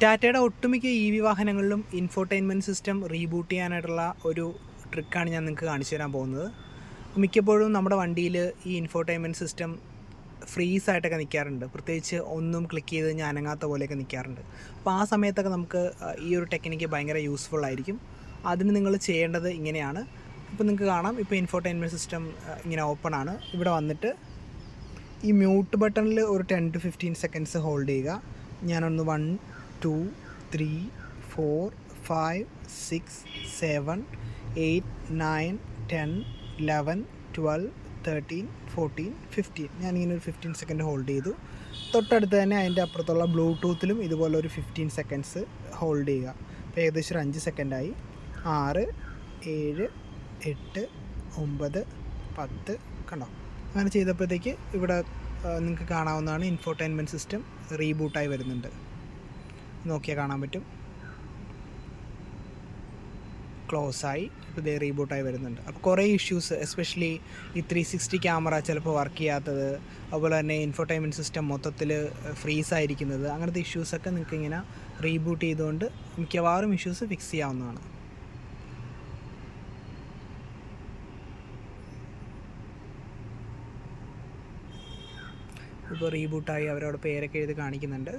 ടാറ്റയുടെ ഒട്ടുമിക്ക EV വാഹനങ്ങളിലും infotainment system reboot ചെയ്യാനായിട്ടുള്ള ഒരു ട്രിക്കാണ് ഞാൻ നിങ്ങൾക്ക് കാണിച്ചു തരാൻ പോകുന്നത്. മിക്കപ്പോഴും നമ്മുടെ വണ്ടിയിൽ ഈ ഇൻഫോർടൈൻമെൻറ്റ് സിസ്റ്റം ഫ്രീസായിട്ടൊക്കെ നിൽക്കാറുണ്ട്. പ്രത്യേകിച്ച് ഒന്നും ക്ലിക്ക് ചെയ്ത് ഞാൻ അനങ്ങാത്ത പോലെയൊക്കെ നിൽക്കാറുണ്ട്. അപ്പോൾ ആ സമയത്തൊക്കെ നമുക്ക് ഈ ഒരു ടെക്നിക്ക് ഭയങ്കര യൂസ്ഫുൾ ആയിരിക്കും. അതിന് നിങ്ങൾ ചെയ്യേണ്ടത് ഇങ്ങനെയാണ്. ഇപ്പോൾ നിങ്ങൾക്ക് കാണാം, ഇപ്പോൾ ഇൻഫോർടൈൻമെൻറ്റ് സിസ്റ്റം ഇങ്ങനെ ഓപ്പൺ ആണ്. ഇവിടെ വന്നിട്ട് ഈ മ്യൂട്ട് ബട്ടണിൽ ഒരു 10 to 15 സെക്കൻഡ്സ് ഹോൾഡ് ചെയ്യുക. ഞാനൊന്ന് 1 2 3 4 5 6 7 8 9 10 11 12 13 14 15 ഞാനിങ്ങനെ ഒരു 15 സെക്കൻഡ് ഹോൾഡ് ചെയ്തു. തൊട്ടടുത്ത് തന്നെ അതിൻ്റെ അപ്പുറത്തുള്ള ബ്ലൂടൂത്തിലും ഇതുപോലെ ഒരു 15 സെക്കൻഡ്സ് ഹോൾഡ് ചെയ്യുക. അപ്പോൾ ഏകദേശം ഒരു 5 സെക്കൻഡായി. 6 7 8 9 10 കണ്ടോ? അങ്ങനെ ചെയ്തപ്പോഴത്തേക്ക് ഇവിടെ നിങ്ങൾക്ക് കാണാവുന്നതാണ്, ഇൻഫോർടൈൻമെൻറ്റ് സിസ്റ്റം റീബൂട്ടായി വരുന്നുണ്ട്. നോക്കിയാൽ കാണാൻ പറ്റും. ക്ലോസായി ഇപ്പോൾ ഇതേ റീബൂട്ടായി വരുന്നുണ്ട്. അപ്പോൾ കുറേ ഇഷ്യൂസ്, എസ്പെഷ്യലി ഈ 360 ക്യാമറ ചിലപ്പോൾ വർക്ക് ചെയ്യാത്തത്, അതുപോലെ തന്നെ ഇൻഫോർടൈൻമെൻറ്റ് സിസ്റ്റം മൊത്തത്തിൽ ഫ്രീസായിരിക്കുന്നത്, അങ്ങനത്തെ ഇഷ്യൂസൊക്കെ നിങ്ങൾക്ക് ഇങ്ങനെ റീബൂട്ട് ചെയ്തുകൊണ്ട് മിക്കവാറും ഇഷ്യൂസ് ഫിക്സ് ചെയ്യാവുന്നതാണ്. ഇപ്പോൾ റീബൂട്ടായി അവരവിടെ പേരൊക്കെ എഴുതി കാണിക്കുന്നുണ്ട്.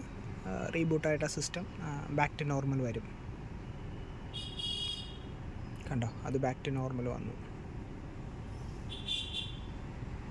റീബൂട്ടായിട്ട് ആ സിസ്റ്റം ബാക്ക് ടു നോർമൽ വരും. കണ്ടോ, അത് ബാക്ക് ടു നോർമൽ വന്നു.